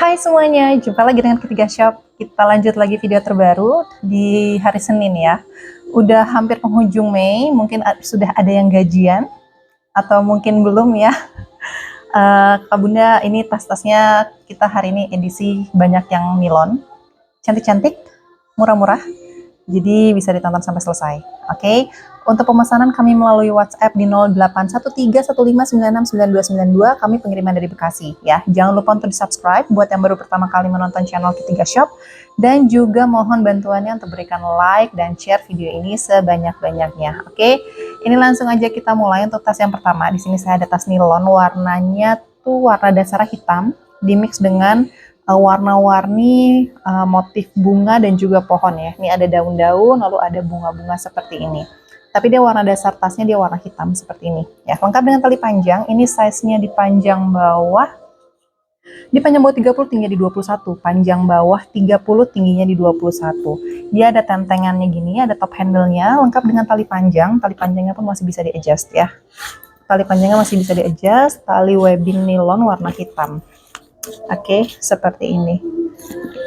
Hai semuanya, jumpa lagi dengan Ketiga Shop. Kita lanjut lagi video terbaru di hari Senin ya. Udah hampir penghujung Mei, mungkin sudah ada yang gajian atau mungkin belum ya. Kak Bunda, ini tas-tasnya kita hari ini edisi banyak yang nilon. Cantik-cantik, murah-murah. Jadi bisa ditonton sampai selesai. Oke. Untuk pemesanan kami melalui WhatsApp di 081315969292. Kami pengiriman dari Bekasi ya. Jangan lupa untuk di-subscribe buat yang baru pertama kali menonton channel Ketiga Shop, dan juga mohon bantuannya untuk berikan like dan share video ini sebanyak-banyaknya. Oke. Ini langsung aja kita mulai untuk tas yang pertama. Di sini saya ada tas nilon, warnanya tuh warna dasar hitam dimix dengan warna-warni motif bunga dan juga pohon ya. Ini ada daun-daun, lalu ada bunga-bunga seperti ini. Tapi dia warna dasar tasnya dia warna hitam seperti ini. Ya, lengkap dengan tali panjang. Ini size-nya di panjang bawah. Di panjang bawah 30, tingginya di 21. Panjang bawah 30, tingginya di 21. Dia ada tentengannya gini, ada top handle-nya, lengkap dengan tali panjang. Tali panjangnya pun masih bisa di-adjust ya. Tali panjangnya masih bisa di-adjust, tali webbing nilon warna hitam. Oke, seperti ini.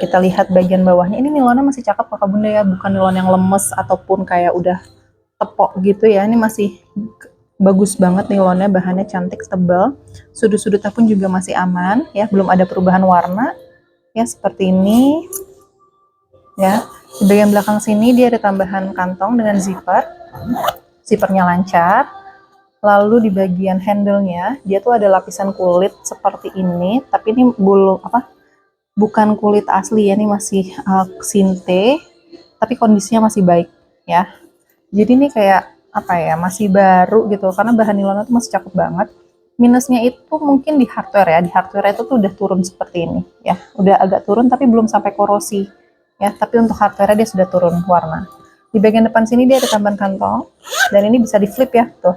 Kita lihat bagian bawahnya. Ini nilonnya masih cakep Kakak Bunda ya, bukan nilon yang lemes ataupun kayak udah tepok gitu ya. Ini masih bagus banget nilonnya, bahannya cantik, tebal. Sudut-sudutnya pun juga masih aman ya, belum ada perubahan warna. Ya, seperti ini. Ya, di bagian belakang sini dia ada tambahan kantong dengan zipper. Zippernya lancar. Lalu di bagian handle-nya dia tuh ada lapisan kulit seperti ini, tapi ini bukan kulit asli ya, ini masih sinte, tapi kondisinya masih baik ya. Jadi ini kayak apa ya, masih baru gitu, karena bahan nilonnya tuh masih cakep banget. Minusnya itu mungkin di hardware ya, di hardware itu tuh udah turun seperti ini ya, udah agak turun tapi belum sampai korosi ya, tapi untuk hardware dia sudah turun warna. Di bagian depan sini dia ada tambahan kantong, dan ini bisa di flip ya, tuh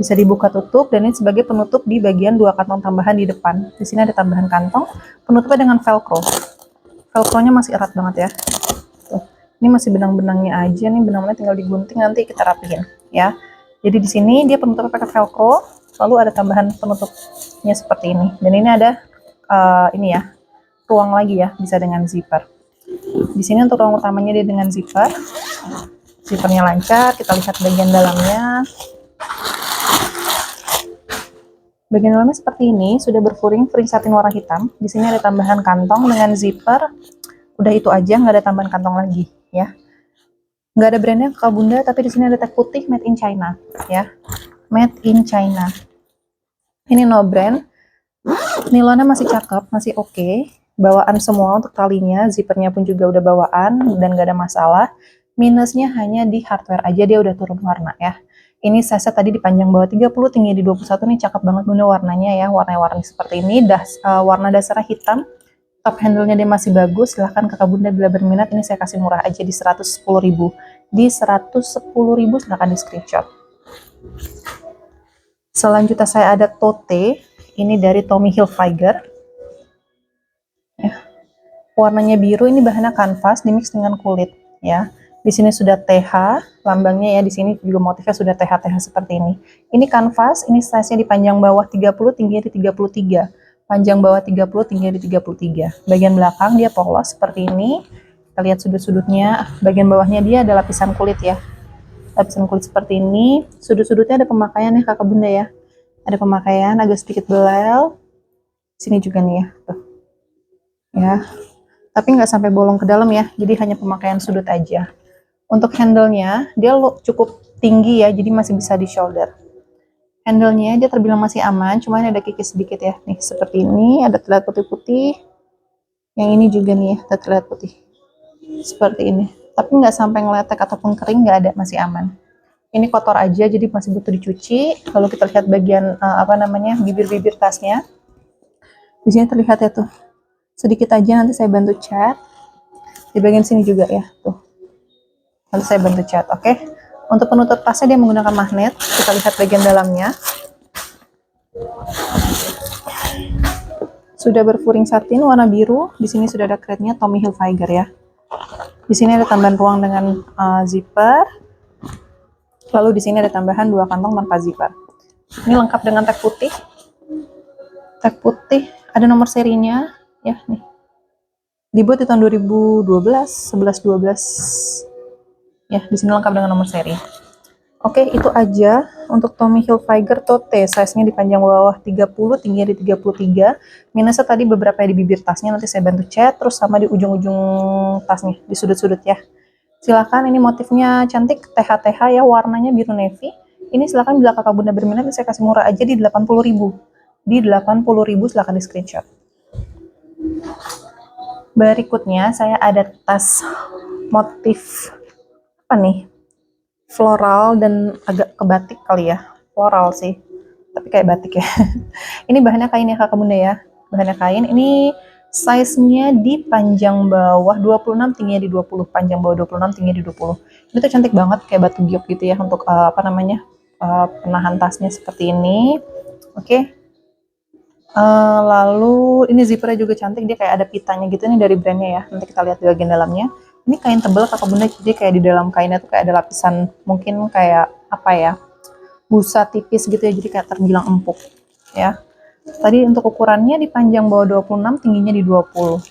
bisa dibuka tutup, dan ini sebagai penutup di bagian dua kantong tambahan di depan. Di sini ada tambahan kantong, penutupnya dengan velcro. Velcro-nya masih erat banget ya. Tuh. Ini masih benang-benangnya aja nih, benang-benangnya tinggal digunting, nanti kita rapihin ya. Jadi di sini dia penutupnya pakai velcro, lalu ada tambahan penutupnya seperti ini. Dan ini ada ini ya, ruang lagi ya, bisa dengan zipper. Di sini untuk ruang utamanya dia dengan zipper. Zippernya lancar, kita lihat bagian dalamnya. Bagian dalamnya seperti ini, sudah berfuring satin warna hitam. Di sini ada tambahan kantong dengan zipper. Udah itu aja, nggak ada tambahan kantong lagi ya. Nggak ada brandnya Kak Bunda, tapi di sini ada tag putih made in China ya. Made in China. Ini no brand. Nilonnya masih cakep, masih oke. Bawaan semua untuk talinya, zippernya pun juga udah bawaan dan nggak ada masalah. Minusnya hanya di hardware aja, dia udah turun warna ya. Ini size tadi di panjang bawah 30, tinggi di 21. Nih cakep banget Bunda warnanya ya, warna-warni seperti ini. Warna dasarnya hitam, top handle-nya dia masih bagus. Silahkan Kakak Bunda bila berminat, ini saya kasih murah aja di 110.000. Di 110.000 silahkan di screenshot. Selanjutnya saya ada tote, ini dari Tommy Hilfiger. Ya. Warnanya biru, ini bahannya kanvas dimix dengan kulit ya. Di sini sudah TH lambangnya ya, di sini juga motifnya sudah TH-TH seperti ini. Ini kanvas, ini size-nya di panjang bawah 30, tingginya di 33. Panjang bawah 30, tingginya di 33. Bagian belakang dia polos seperti ini. Kita lihat sudut-sudutnya, bagian bawahnya dia ada lapisan kulit ya. Lapisan kulit seperti ini. Sudut-sudutnya ada pemakaian ya Kakak Bunda ya. Ada pemakaian agak sedikit belel. Sini juga nih ya, tuh. Ya. Tapi nggak sampai bolong ke dalam ya, jadi hanya pemakaian sudut aja. Untuk handle-nya, dia cukup tinggi ya, jadi masih bisa di shoulder. Handle-nya dia terbilang masih aman, cuma ada kikis sedikit ya. Nih, seperti ini, ada terlihat putih-putih. Yang ini juga nih ya, ada terlihat putih. Seperti ini. Tapi nggak sampai ngeletek ataupun kering, nggak ada, masih aman. Ini kotor aja, jadi masih butuh dicuci. Lalu kita lihat bagian, bibir-bibir tasnya. Di sini terlihat ya tuh. Sedikit aja, nanti saya bantu cat. Di bagian sini juga ya, tuh. Nanti saya bantu cat, oke? Untuk penutup tasnya dia menggunakan magnet. Kita lihat bagian dalamnya. Sudah berfuring satin warna biru. Di sini sudah ada krednya Tommy Hilfiger ya. Di sini ada tambahan ruang dengan zipper. Lalu di sini ada tambahan 2 kantong tanpa zipper. Ini lengkap dengan tag putih. Tag putih, ada nomor serinya. Ya, nih. Dibuat di tahun 2012, 11, 12. Ya, di sini lengkap dengan nomor seri. Oke, itu aja untuk Tommy Hilfiger Tote. Size-nya di panjang bawah 30, tingginya di 33. Minusnya tadi beberapa di bibir tasnya, nanti saya bantu cat, terus sama di ujung-ujung tasnya, di sudut-sudut ya. Silakan, ini motifnya cantik, TH-TH ya, warnanya biru navy. Ini silakan bila kakak bunda berminat, saya kasih murah aja di 80.000. Di 80.000 silakan di screenshot. Berikutnya saya ada tas motif apa nih? Floral dan agak ke batik kali ya. Floral sih. Tapi kayak batik ya. Ini bahannya kain ya kakak bunda ya. Bahannya kain. Ini size-nya di panjang bawah 26, tingginya di 20. Panjang bawah 26, tingginya di 20. Ini tuh cantik banget kayak batu giok gitu ya untuk apa namanya? Penahan tasnya seperti ini. Oke. Lalu ini zippernya juga cantik, dia kayak ada pitanya gitu, ini dari brandnya ya, nanti kita lihat di bagian dalamnya. Ini kain tebal kakak bunda, jadi kayak di dalam kainnya tuh kayak ada lapisan mungkin kayak apa ya, busa tipis gitu ya, jadi kayak terbilang empuk ya. Tadi untuk ukurannya di panjang bawah 26, tingginya di 20.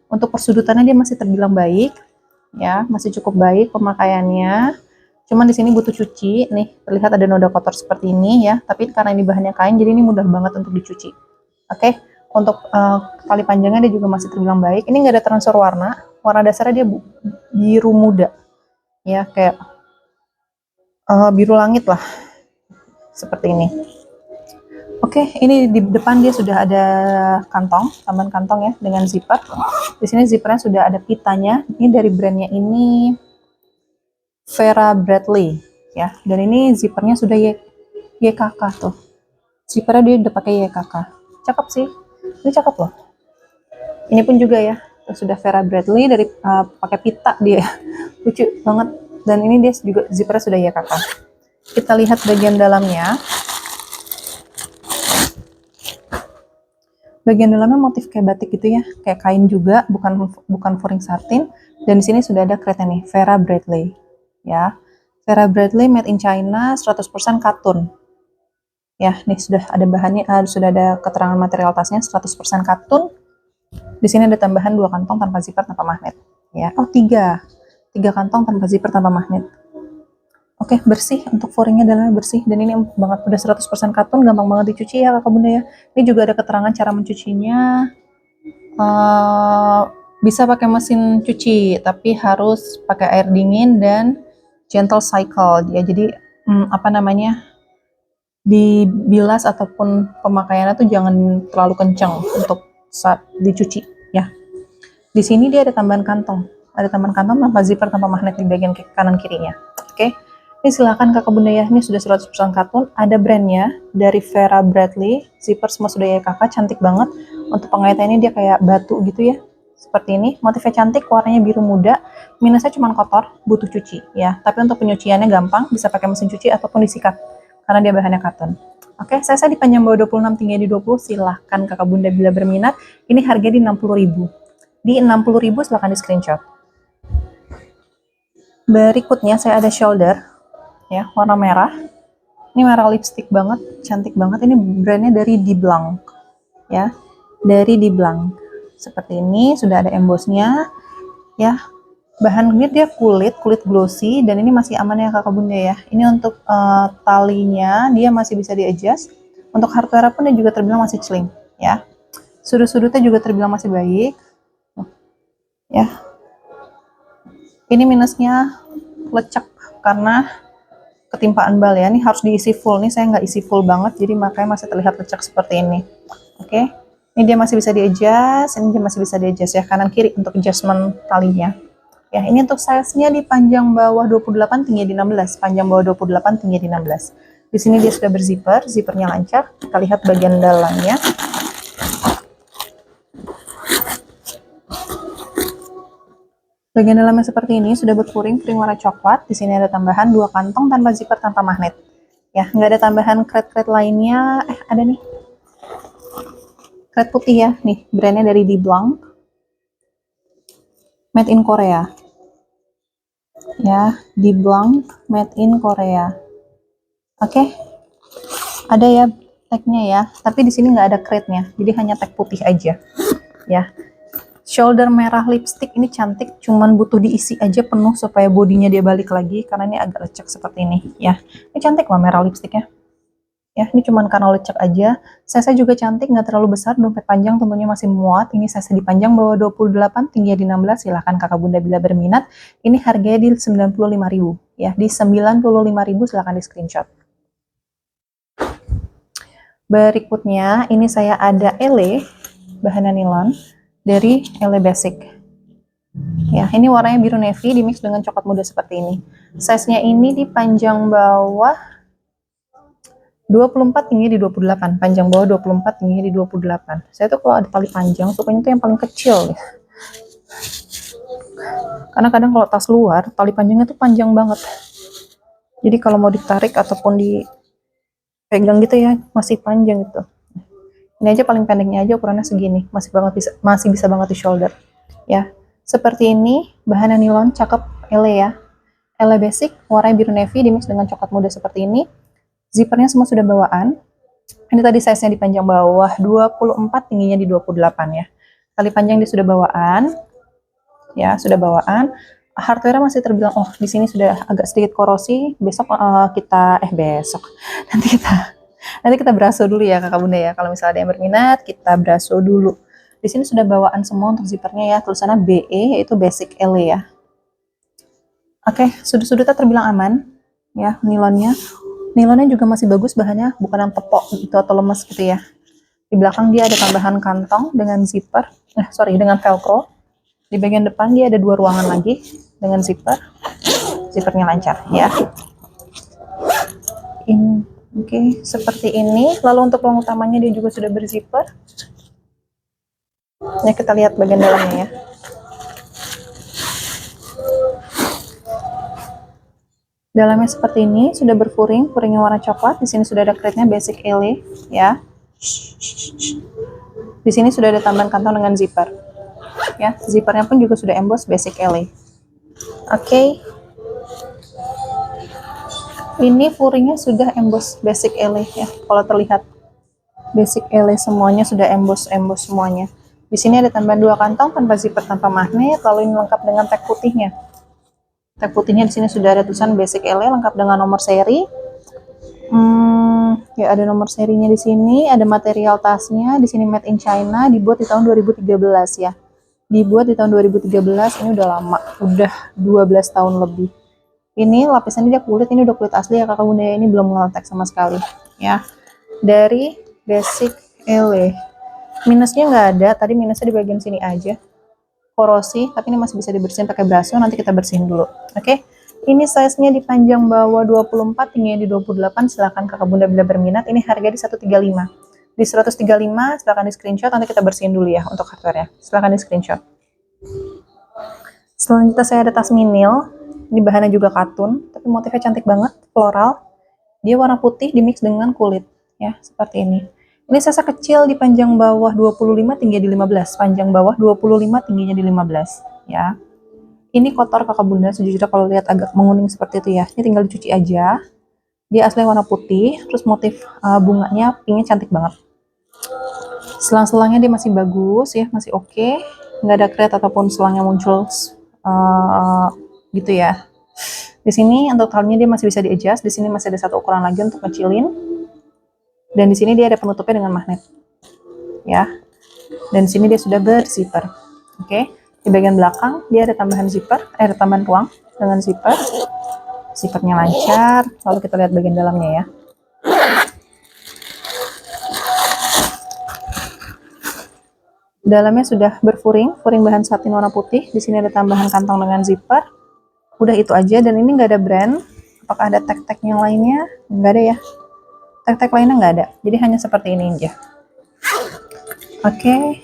Untuk persudutannya dia masih terbilang baik ya, masih cukup baik pemakaiannya. Cuman di sini butuh cuci, nih terlihat ada noda kotor seperti ini ya, tapi karena ini bahannya kain jadi ini mudah banget untuk dicuci. Oke, untuk tali panjangnya dia juga masih terbilang baik. Ini nggak ada transfer warna. Warna dasarnya dia biru muda, ya kayak biru langit lah, seperti ini. Oke, ini di depan dia sudah ada kantong, tambahan kantong ya dengan zipper. Di sini zippernya sudah ada pitanya. Ini dari brandnya ini Vera Bradley ya. Dan ini zippernya sudah YKK tuh. Zippernya dia udah pakai YKK. Cakep sih. Ini cakep loh. Ini pun juga ya, sudah Vera Bradley dari pakai pita dia. Lucu banget. Dan ini dia juga zippernya sudah YKK. Kita lihat bagian dalamnya. Bagian dalamnya motif kayak batik gitu ya, kayak kain juga, bukan furing satin. Dan di sini sudah ada kretnya nih, Vera Bradley. Ya. Vera Bradley made in China, 100% katun. Ya, nih sudah ada bahannya, sudah ada keterangan material tasnya 100% katun. Di sini ada tambahan 2 kantong tanpa zipper tanpa magnet. Ya, oh 3 kantong tanpa zipper tanpa magnet. Oke, bersih, untuk foringnya dalamnya bersih, dan ini empuk banget, udah 100% katun, gampang banget dicuci ya kakak bunda ya. Ini juga ada keterangan cara mencucinya, bisa pakai mesin cuci, tapi harus pakai air dingin dan gentle cycle ya. Jadi apa namanya, dibilas ataupun pemakaiannya tuh jangan terlalu kencang untuk saat dicuci ya. Di sini dia ada tambahan kantong, tanpa zipper, tanpa magnet di bagian kanan kirinya. Oke. Ini silakan kakak bunda ya, ini sudah 100% katun, ada brandnya dari Vera Bradley, zipper semua sudah YKK, cantik banget. Untuk pengaitnya ini dia kayak batu gitu ya, seperti ini, motifnya cantik, warnanya biru muda. Minusnya cuma kotor, butuh cuci ya, tapi untuk penyuciannya gampang, bisa pakai mesin cuci ataupun disikat, karena dia bahannya katun. Oke, saya di panjang bawah 26, tinggi di 20, silahkan kakak bunda bila berminat. Ini harganya di 60.000. Di 60.000 silahkan di screenshot. Berikutnya saya ada shoulder ya, warna merah. Ini merah lipstick banget, cantik banget. Ini brandnya dari Diblanc ya, dari Diblanc. Seperti ini, sudah ada embossnya ya. Bahannya dia kulit glossy, dan ini masih aman ya kakak bunda ya. Ini untuk talinya dia masih bisa di adjust. Untuk hardware pun dia juga terbilang masih slim ya. Sudut-sudutnya juga terbilang masih baik ya. Ini minusnya lecek karena ketimpaan bal ya. Ini harus diisi full, nih saya nggak isi full banget, jadi makanya masih terlihat lecek seperti ini. Oke, ini dia masih bisa di adjust, ini dia masih bisa di adjust ya, kanan kiri untuk adjustment talinya ya. Ini untuk size-nya di panjang bawah 28, tinggi di 16. Panjang bawah 28, tinggi di 16. Di sini dia sudah berzipper, zippernya lancar. Kita lihat bagian dalamnya. Bagian dalamnya seperti ini, sudah berfuring warna coklat. Di sini ada tambahan 2 kantong tanpa zipper, tanpa magnet. Ya, nggak ada tambahan kret-kret lainnya. Ada nih. Kret putih ya, nih brandnya dari Diblanc. Made in Korea. Ya, Diblanc made in Korea. Oke. Ada ya tagnya ya, tapi di sini nggak ada kretnya. Jadi hanya tag putih aja. Ya. Shoulder merah lipstick ini cantik, cuman butuh diisi aja penuh supaya bodinya dia balik lagi, karena ini agak lecek seperti ini ya. Ini cantik loh merah lipsticknya. Ya, ini cuman karena lecek aja. Size juga cantik, nggak terlalu besar, dompet panjang tentunya masih muat. Ini size di panjang bawah 28, tingginya di 16. Silahkan kakak bunda bila berminat. Ini harganya di 95.000 ya, di 95.000 silahkan di screenshot. Berikutnya ini saya ada ele bahan nilon dari ele basic. Ya, ini warnanya biru navy dimix dengan coklat muda seperti ini. Size-nya ini di panjang bawah 24, tinggi di 28, panjang bawah 24, tinggi di 28. Saya tuh kalau ada tali panjang sukanya tuh yang paling kecil ya. Karena kadang kalau tas luar tali panjangnya tuh panjang banget. Jadi kalau mau ditarik ataupun dipegang gitu ya masih panjang gitu. Ini aja paling pendeknya aja ukurannya segini, masih bisa banget di shoulder. Ya, seperti ini bahan nilon cakep ele ya. Ele basic warnanya biru navy dimix dengan coklat muda seperti ini. Zippernya semua sudah bawaan. Ini tadi size-nya di panjang bawah 24, tingginya di 28 ya. Tali panjang dia sudah bawaan. Ya, sudah bawaan. Hardware masih terbilang di sini sudah agak sedikit korosi. Besok nanti kita braso dulu ya kakak bunda ya. Kalau misalnya ada yang berminat, kita braso dulu. Di sini sudah bawaan semua untuk zippernya ya. Tulisannya BE yaitu basic ele ya. Oke, sudut-sudutnya terbilang aman ya, nilonnya. Nilonnya juga masih bagus bahannya, bukan yang tepok gitu atau lemes gitu ya. Di belakang dia ada tambahan kantong dengan zipper, dengan velcro. Di bagian depan dia ada 2 ruangan lagi dengan zipper. Zippernya lancar ya. Oke, seperti ini. Lalu untuk ruang utamanya dia juga sudah berzipper. Ya, kita lihat bagian dalamnya ya. Dalamnya seperti ini, sudah berfuring, furingnya warna coklat. Di sini sudah ada crate-nya basic ele ya. Di sini sudah ada tambahan kantong dengan zipper. Ya, zippernya pun juga sudah emboss basic ele. Oke. Ini furingnya sudah emboss basic ele ya. Kalau terlihat basic ele semuanya sudah emboss semuanya. Di sini ada tambahan 2 kantong tanpa zipper, tanpa magnet, lalu ini lengkap dengan tag putihnya. Tag putihnya di sini sudah ada tulisan basic ele lengkap dengan nomor seri. Ya ada nomor serinya di sini, ada material tasnya, di sini made in China, dibuat di tahun 2013 ya. Dibuat di tahun 2013, ini udah lama, udah 12 tahun lebih. Ini lapisannya dia kulit, ini udah kulit asli ya kakak bunda ya, ini belum ngeltek sama sekali ya. Dari basic ele. Minusnya nggak ada, tadi minusnya di bagian sini aja. Korosi, tapi ini masih bisa dibersihin pakai braso, nanti kita bersihin dulu. Oke. Ini size-nya di panjang bawah 24, tingginya di 28. Silahkan kakak bunda bila berminat. Ini harga di 135. Di 135 silahkan di screenshot, nanti kita bersihin dulu ya untuk hardware-nya. Silahkan di screenshot. Selanjutnya saya ada tas minil. Ini bahannya juga katun, tapi motifnya cantik banget, floral. Dia warna putih dimix dengan kulit ya, seperti ini. Ini size kecil di panjang bawah 25, tingginya di 15. Panjang bawah 25, tingginya di 15 ya. Ini kotor kakak bunda, sejujurnya kalau lihat agak menguning seperti itu ya. Ini tinggal dicuci aja. Dia asli warna putih, terus motif bunganya pinknya cantik banget. Selang-selangnya dia masih bagus ya, masih oke. Nggak ada kret ataupun selangnya muncul gitu ya. Di sini untuk talinya dia masih bisa di-adjust. Di sini masih ada 1 ukuran lagi untuk ngecilin. Dan di sini dia ada penutupnya dengan magnet. Ya. Dan di sini dia sudah berzipper. Oke. Di bagian belakang dia ada tambahan zipper, ada tambahan ruang dengan zipper. Zippernya lancar. Lalu kita lihat bagian dalamnya ya. Dalamnya sudah berfuring, furing bahan satin warna putih. Di sini ada tambahan kantong dengan zipper. Udah itu aja, dan ini nggak ada brand. Apakah ada tag-tag yang lainnya? Nggak ada ya. Tag-tag lainnya nggak ada, jadi hanya seperti ini aja. Oke.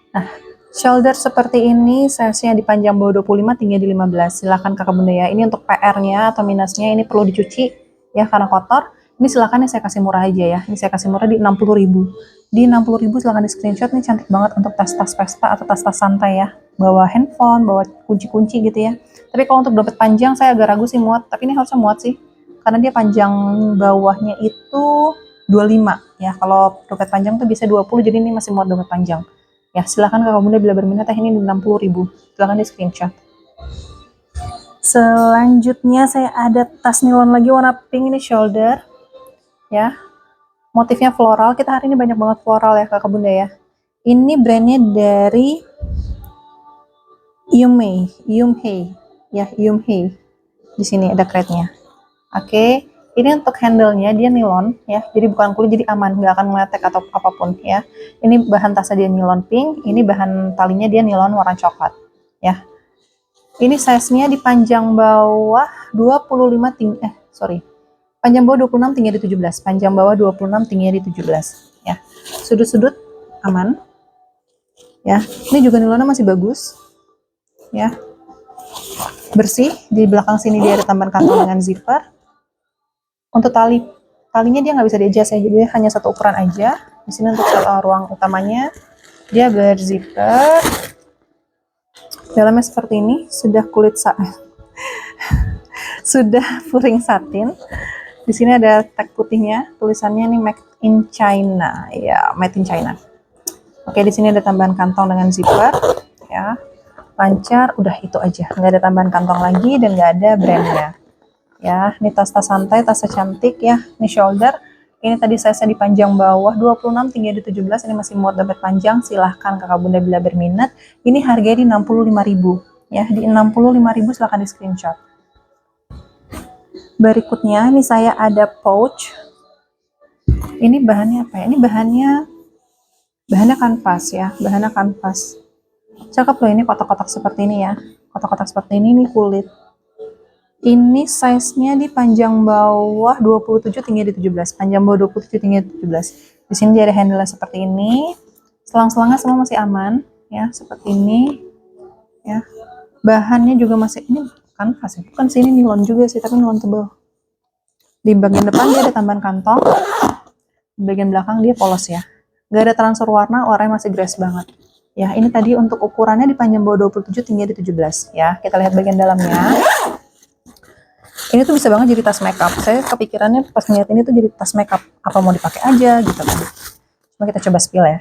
Nah, shoulder seperti ini, size-nya di panjang bawah 25, tinggi di 15. Silahkan kakak bunda ya. Ini untuk PR-nya atau minusnya ini perlu dicuci ya karena kotor. Ini silahkan ya saya kasih murah aja ya. Ini saya kasih murah di 60.000. Di 60.000 silahkan di screenshot. Ini cantik banget untuk tas-tas pesta atau tas-tas santai ya. Bawa handphone, bawa kunci-kunci gitu ya. Tapi kalau untuk dompet panjang saya agak ragu sih muat. Tapi ini harusnya muat sih. Karena dia panjang bawahnya itu 25 ya. Kalau dompet panjang tuh bisa 20, jadi ini masih muat dompet panjang. Ya, silahkan kakak bunda bila berminat ini 60.000. Silahkan di screenshot. Selanjutnya saya ada tas nilon lagi warna pink, ini shoulder ya. Motifnya floral. Kita hari ini banyak banget floral ya kakak bunda ya. Ini brandnya dari Yumhei ya, Yumhei. Di sini ada crate-nya. Oke, ini untuk handle-nya dia nilon ya, jadi bukan kulit, jadi aman, nggak akan meletek atau apapun ya. Ini bahan tasnya dia nilon pink, ini bahan talinya dia nilon warna coklat ya. Ini size-nya di panjang bawah 25 panjang bawah 26, tinggi di 17. Panjang bawah 26, tinggi di 17 ya. Sudut-sudut aman ya. Ini juga nilonnya masih bagus ya, bersih. Di belakang sini dia ada tambahan kantong dengan zipper. Untuk talinya dia nggak bisa di-adjust ya, jadi hanya satu ukuran aja. Di sini untuk ruang utamanya dia berzipper. Dalamnya seperti ini, sudah kulit sudah furing satin. Di sini ada tag putihnya, tulisannya nih Made in China ya, Made in China. Oke, di sini ada tambahan kantong dengan zipper ya. Lancar, udah itu aja, nggak ada tambahan kantong lagi dan nggak ada brandnya ya. Ini tas-tas santai, tasnya cantik ya. Ini shoulder, ini tadi size-nya di panjang bawah 26, tinggi di 17. Ini masih muat dompet panjang. Silahkan kakak bunda bila berminat. Ini harganya di 65.000 ya, di 65.000. silahkan di screenshot. Berikutnya ini saya ada pouch. Ini bahannya apa ya? Ini bahannya kanvas ya, bahannya kanvas. Cakep loh, ini kotak-kotak seperti ini ya. Kotak-kotak seperti ini kulit. Ini size-nya di panjang bawah 27, tinggi di 17. Panjang bawah 27, tinggi di 17. Di sini dia ada handle seperti ini. Selang-selangnya semua masih aman ya, seperti ini ya. Bahannya juga masih, ini kanvas ya, bukan sini nilon juga sih, tapi nilon tebal. Di bagian depan dia ada tambahan kantong. Di bagian belakang dia polos ya. Gak ada transfer warna, warnanya masih grass banget. Ya, ini tadi untuk ukurannya di panjang bawah 27, tinggi di 17 ya. Kita lihat bagian dalamnya. Ini tuh bisa banget jadi tas makeup. Saya kepikirannya pas ngeliat ini tuh jadi tas makeup. Apa mau dipakai aja gitu kan. Cuma kita coba spill ya.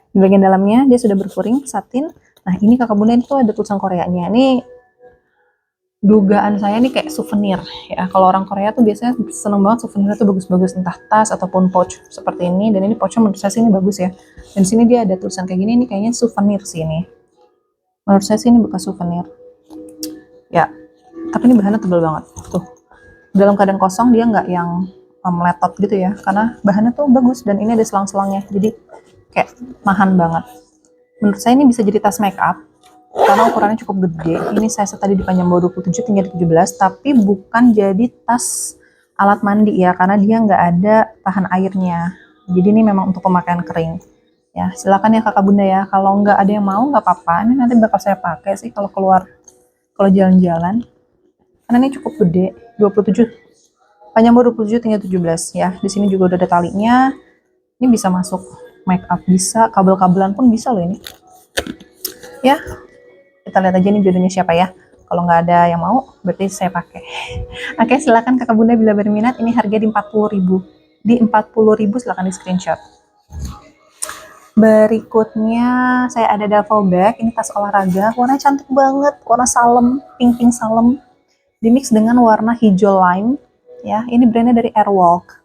Di bagian dalamnya dia sudah berfuring satin. Nah, ini kakak bunda itu ada tulisan Koreanya. Ini dugaan saya nih kayak souvenir ya. Kalau orang Korea tuh biasanya seneng banget souvenirnya tuh bagus-bagus, entah tas ataupun pouch seperti ini. Dan ini pouchnya menurut saya sih ini bagus ya. Dan sini dia ada tulisan kayak gini, ini kayaknya souvenir sih ini. Menurut saya sih ini bekas souvenir ya. Tapi ini bahannya tebal banget tuh. Dalam keadaan kosong dia nggak yang meletot gitu ya, karena bahannya tuh bagus dan ini ada selang-selangnya, jadi kayak nahan banget. Menurut saya ini bisa jadi tas makeup karena ukurannya cukup gede. Ini saya tadi di panjang bawah 27, tinggi di 17, tapi bukan jadi tas alat mandi ya, karena dia nggak ada tahan airnya. Jadi ini memang untuk pemakaian kering ya. Silakan ya kakak bunda ya, kalau nggak ada yang mau nggak apa-apa, ini nanti bakal saya pakai sih kalau keluar, kalau jalan-jalan, karena ini cukup gede. 27, panjang bawah 27, tinggi 17 ya. Di sini juga udah ada talinya. Ini bisa masuk make up, bisa kabel-kabelan pun bisa loh ini ya. Kita lihat aja nih jodohnya siapa ya. Kalau nggak ada yang mau, berarti saya pakai. Oke, silakan kakak bunda bila berminat. Ini harga di 40.000. Di 40.000 silakan di screenshot. Berikutnya saya ada duffel bag. Ini tas olahraga, warnanya cantik banget, warna salem, pink salem, dimix dengan warna hijau lime ya. Ini brandnya dari Airwalk.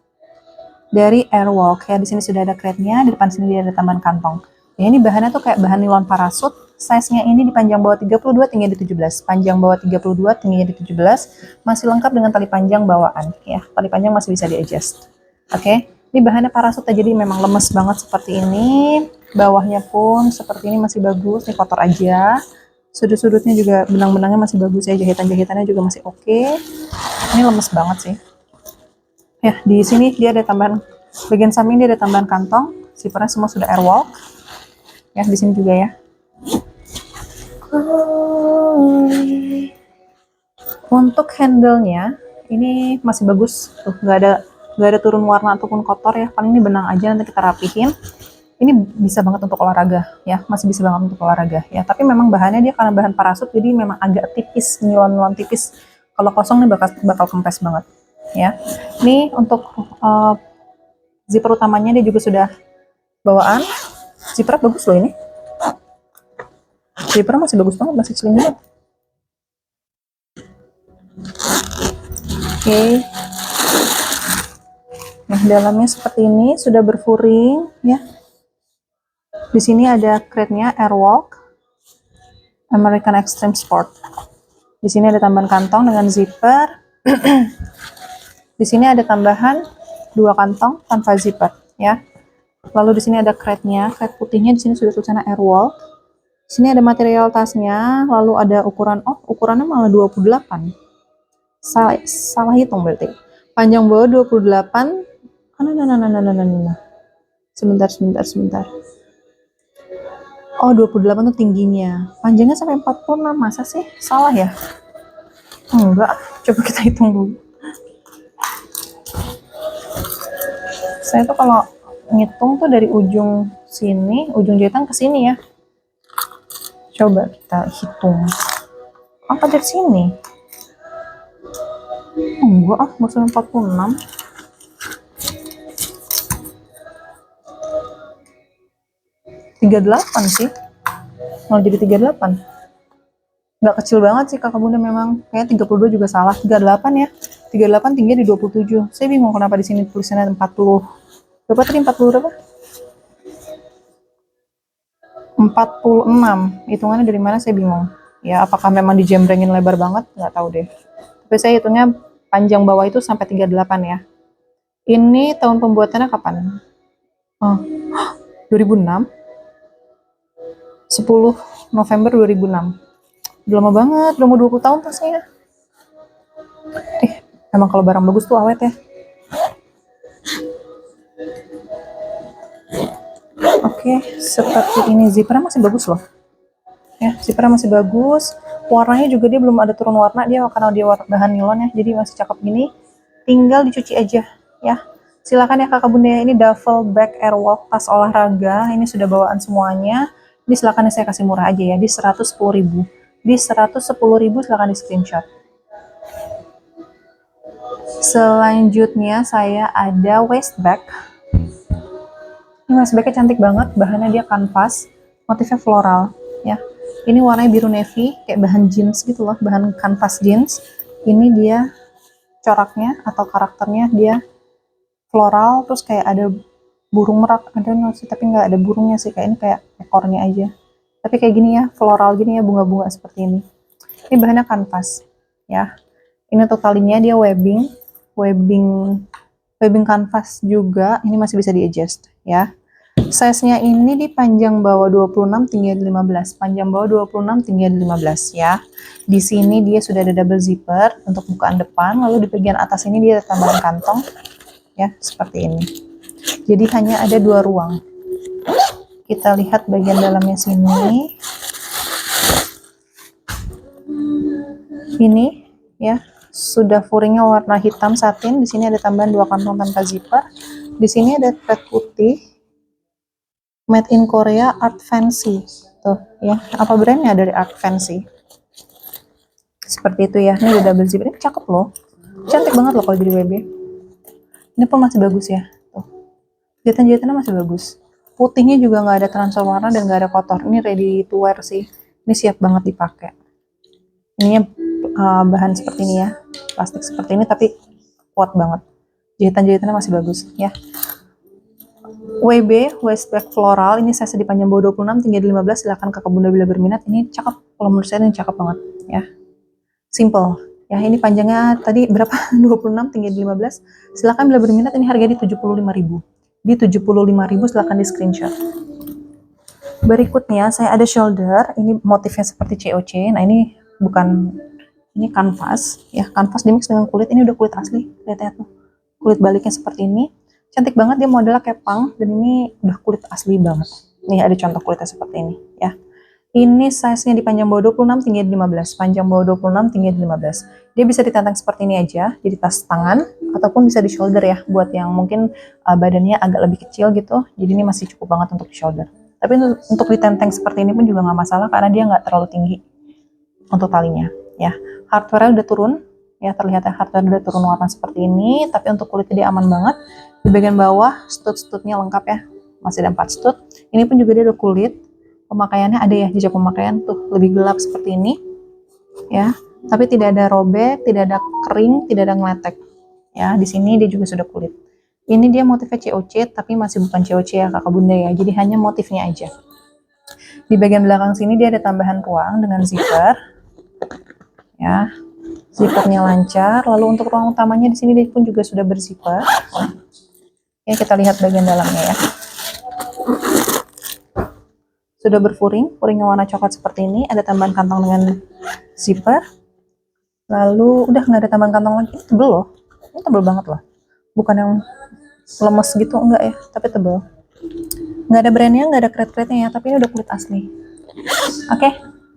Dari Airwalk ya. Di sini sudah ada crate-nya, di depan sini dia ada tambahan kantong. Ya, ini bahannya tuh kayak bahan nilon parasut. Size-nya ini di panjang bawah 32, tinggi di 17. Panjang bawah 32, tinggi di 17. Masih lengkap dengan tali panjang bawaan ya. Tali panjang masih bisa di-adjust. Oke. Ini bahannya parasut ya, jadi memang lemes banget seperti ini. Bawahnya pun seperti ini masih bagus. Ini kotor aja. Sudut-sudutnya juga benang-benangnya masih bagus ya, jahitan-jahitannya juga masih oke. Ini lemes banget sih. Ya, di sini dia ada tambahan, bagian samping dia ada tambahan kantong. Zippernya semua sudah Airwalk. Ya, di sini juga ya. Untuk handle-nya ini masih bagus tuh, nggak ada turun warna ataupun kotor ya. Paling ini benang aja, nanti kita rapihin. Ini bisa banget untuk olahraga ya, masih bisa banget untuk olahraga ya. Tapi memang bahannya dia karena bahan parasut, jadi memang agak tipis, nilon tipis. Kalau kosong nih bakal kempes banget ya. Ini untuk Zipper utamanya dia juga sudah bawaan. Zipper bagus loh ini. Zipper masih bagus banget, masih slim banget. Oke. Nah, dalamnya seperti ini, sudah berfuring ya. Di sini ada crate-nya Airwalk American Extreme Sport. Di sini ada tambahan kantong dengan zipper. Di sini ada tambahan 2 kantong tanpa zipper ya. Lalu di sini ada crate-nya, crate putihnya di sini sudah tulisannya Airwalk. Di sini ada material tasnya, lalu ada ukuran, ukurannya malah 28. Salah hitung berarti. Panjang bawah 28. Sebentar. Oh, 28 tuh tingginya. Panjangnya sampai 46, masa sih? Salah ya? Enggak, coba kita hitung dulu. Saya tuh kalau ngitung tuh dari ujung sini, ujung jahitan ke sini ya. Coba kita hitung. Apa dari sini? Enggak, nggak sampai 46. 38 sih. Mau jadi 38. Nggak kecil banget sih kakak bunda memang. Kayak 32 juga salah. 38 ya. 38 tingginya di 27. Saya bingung kenapa di sini tulisannya 40. Berapa tadi 40 berapa? 46. Hitungannya dari mana saya bingung. Ya, apakah memang dijembrengin lebar banget? Nggak tahu deh. Tapi saya hitungnya panjang bawah itu sampai 38 ya. Ini tahun pembuatannya kapan? Oh, 2006. 10 November 2006. Udah lama banget, udah mau 20 tahun tasnya. Emang kalau barang bagus tuh awet ya. Oke, seperti ini. Zippernya masih bagus loh. Ya, zippernya masih bagus. Warnanya juga dia belum ada turun warna dia karena dia bahan nilon ya. Jadi masih cakep gini. Tinggal dicuci aja ya. Silakan ya kakak bunda ya. Ini duffel bag Airwalk tas olahraga. Ini sudah bawaan semuanya. Ini silakan saya kasih murah aja ya di 110.000. Di 110.000 silakan di screenshot. Selanjutnya saya ada waist bag. Ini waist bagnya cantik banget, bahannya dia kanvas, motifnya floral ya. Ini warnanya biru navy, kayak bahan jeans gitu loh, bahan kanvas jeans. Ini dia coraknya atau karakternya dia floral, terus kayak ada burung merak, ada sih tapi nggak ada burungnya sih, kayak ini kayak ekornya aja. Tapi kayak gini ya, floral gini ya, bunga-bunga seperti ini. Ini bahannya kanvas ya. Ini untuk talinya dia webbing kanvas juga. Ini masih bisa di adjust ya. Size-nya ini di panjang bawah 26, tinggi 15. Panjang bawah 26, tinggi 15 ya. Di sini dia sudah ada double zipper untuk bukaan depan, lalu di bagian atas ini dia ada tambahan kantong ya, seperti ini. Jadi hanya ada 2 ruang. Kita lihat bagian dalamnya sini. Ini ya, sudah furingnya warna hitam satin. Di sini ada tambahan 2 kantong tanpa zipper. Di sini ada thread putih. Made in Korea Art Fancy. Tuh ya, apa brandnya dari Art Fancy? Seperti itu ya. Ini udah double zipper. Ini cakep loh. Cantik banget loh kalau jadi WB. Ini pun masih bagus ya. Tuh. Jahitan-jahitannya masih bagus. Putihnya juga nggak ada transfer warna dan nggak ada kotor. Ini ready to wear sih. Ini siap banget dipakai. Ininya bahan seperti ini ya. Plastik seperti ini tapi kuat banget. Jahitan-jahitannya masih bagus ya. WB, waist bag floral, ini size di panjang bawah 26, tinggi 15, silahkan kakak bunda bila berminat. Ini cakep, kalau menurut saya ini cakep banget ya. Simple ya, ini panjangnya tadi berapa? 26, tinggi 15. Silahkan bila berminat, ini harga di 75.000. Di 75.000 silahkan di screenshot. Berikutnya saya ada shoulder, ini motifnya seperti COC. Nah ini bukan, ini kanvas ya, kanvas dimix dengan kulit. Ini udah kulit asli, lihat ya tuh, kulit baliknya seperti ini. Cantik banget, dia modelnya kayak punk, dan ini udah kulit asli banget. Nih ada contoh kulitnya seperti ini ya. Ini size-nya di panjang bawah 26, tinggi 15. Panjang bawah 26, tinggi 15. Dia bisa ditentang seperti ini aja, jadi tas tangan, ataupun bisa di shoulder ya, buat yang mungkin badannya agak lebih kecil gitu. Jadi ini masih cukup banget untuk di shoulder. Tapi untuk ditenteng seperti ini pun juga nggak masalah, karena dia nggak terlalu tinggi untuk talinya ya. Hardware udah turun ya, terlihat ya, hardware udah turun warna seperti ini, tapi untuk kulitnya dia aman banget. Di bagian bawah stud-studnya lengkap ya, masih ada 4 stud. Ini pun juga dia ada kulit, pemakaiannya ada ya, jejak pemakaian tuh lebih gelap seperti ini ya, tapi tidak ada robek, tidak ada kering, tidak ada ngeletek ya. Di sini dia juga sudah kulit. Ini dia motifnya COC, tapi masih bukan COC ya kakak bunda ya, jadi hanya motifnya aja. Di bagian belakang sini dia ada tambahan ruang dengan zipper ya, zippernya lancar. Lalu untuk ruang utamanya di sini dia pun juga sudah berzipper ya. Kita lihat bagian dalamnya ya, sudah berfuring, furingnya warna coklat seperti ini. Ada tambahan kantong dengan zipper. Lalu udah nggak ada tambahan kantong lagi. Ini tebel loh, ini tebel banget loh, bukan yang lemes gitu enggak ya, tapi tebel. Nggak ada brandnya, nggak ada kret-kretnya ya, tapi ini udah kulit asli. Oke,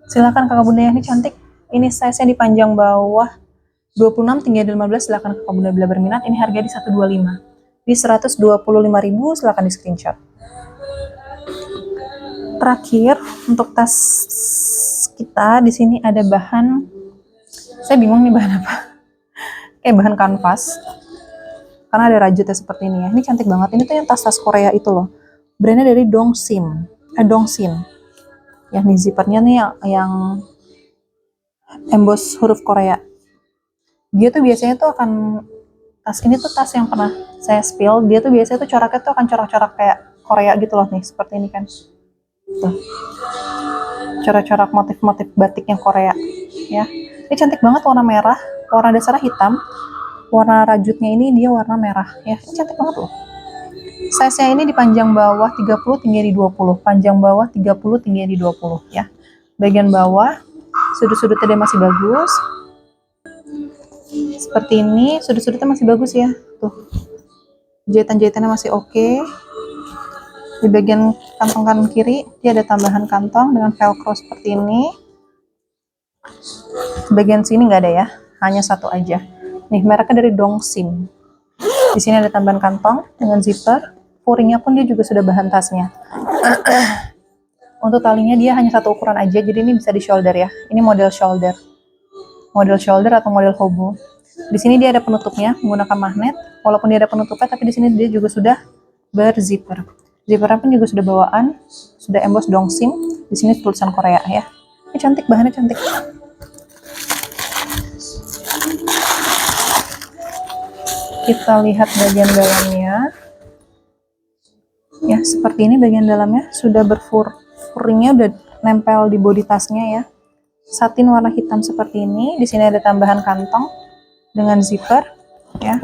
silakan kakak bunda ya, ini cantik. Ini size-nya di panjang bawah 26, tinggi ada 15. Silakan kakak bunda bila berminat. Ini harga di 125, di 125.000. Silakan di screenshot. Terakhir untuk tas kita di sini ada bahan, saya bingung nih bahan apa, kayak bahan kanvas karena ada rajutnya seperti ini ya. Ini cantik banget. Ini tuh yang tas-tas Korea itu loh, brandnya dari Dongsim, Dongsin ya. Nih zippernya nih yang emboss huruf Korea. Dia tuh biasanya tuh akan, tas ini tuh tas yang pernah saya spill, dia tuh biasanya tuh coraknya tuh akan corak-corak kayak Korea gitu loh. Nih seperti ini kan tuh, corak-corak motif-motif batiknya Korea ya. Ini cantik banget, warna merah, warna dasarnya hitam, warna rajutnya ini dia warna merah ya. Ini cantik banget loh. Size-nya ini di panjang bawah 30, tinggi di 20. Panjang bawah 30, tinggi di 20 ya. Bagian bawah sudut-sudutnya dia masih bagus seperti ini, sudut-sudutnya masih bagus ya tuh, jahitan-jahitannya masih oke. Di bagian kantong kanan kiri dia ada tambahan kantong dengan velcro seperti ini. Bagian sini nggak ada ya, hanya satu aja. Nih mereknya dari Dongsim. Di sini ada tambahan kantong dengan zipper. Furingnya pun dia juga sudah bahan tasnya. Untuk talinya dia hanya satu ukuran aja, jadi ini bisa di shoulder ya. Ini model shoulder atau model hobo. Di sini dia ada penutupnya menggunakan magnet. Walaupun dia ada penutupnya, tapi di sini dia juga sudah berzipper. Zippernya pun juga sudah bawaan, sudah emboss Dongsim. Di sini tulisan Korea ya. Ini cantik, bahannya cantik. Kita lihat bagian dalamnya. Ya, seperti ini bagian dalamnya, sudah furingnya udah nempel di bodi tasnya ya. Satin warna hitam seperti ini. Di sini ada tambahan kantong dengan zipper ya.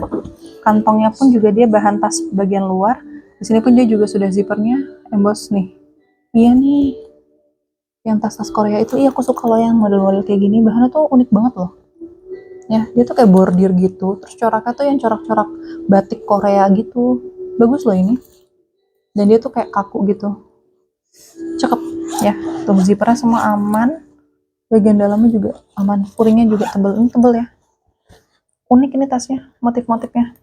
Kantongnya pun juga dia bahan tas bagian luar. Di sini pun dia juga sudah zippernya emboss nih. Iya nih, yang tas-tas Korea itu, iya aku suka loh yang model-model kayak gini. Bahannya tuh unik banget loh. Ya, dia tuh kayak bordir gitu. Terus coraknya tuh yang corak-corak batik Korea gitu. Bagus loh ini. Dan dia tuh kayak kaku gitu. Cakep ya. Tuh zippernya semua aman. Bagian dalamnya juga aman. Furingnya juga tebel. Ini tebel ya. Unik ini tasnya, motif-motifnya.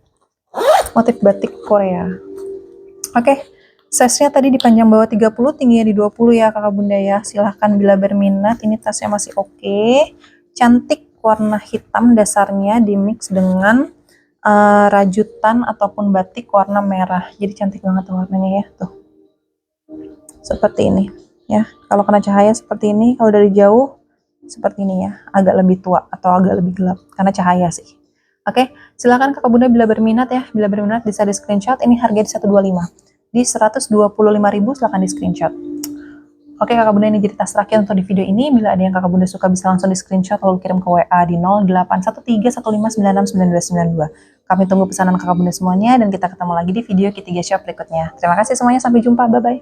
Motif batik Korea. Oke, size-nya tadi di panjang bawah 30, tingginya di 20 ya kakak bunda ya. Silahkan bila berminat. Ini tasnya masih oke. Cantik, warna hitam dasarnya dimix dengan rajutan ataupun batik warna merah. Jadi cantik banget warnanya ya tuh. Seperti ini ya. Kalau kena cahaya seperti ini, kalau dari jauh seperti ini ya. Agak lebih tua atau agak lebih gelap karena cahaya sih. Oke, silakan kakak bunda bila berminat ya. Bila berminat bisa di screenshot. Ini harga di 125. Di 125.000 silakan di screenshot. Oke kakak bunda, ini jadi tas terakhir untuk di video ini. Bila ada yang kakak bunda suka bisa langsung di screenshot lalu kirim ke WA di 081315959292. Kami tunggu pesanan kakak bunda semuanya dan kita ketemu lagi di video Ketiga Shop berikutnya. Terima kasih semuanya, sampai jumpa, bye bye.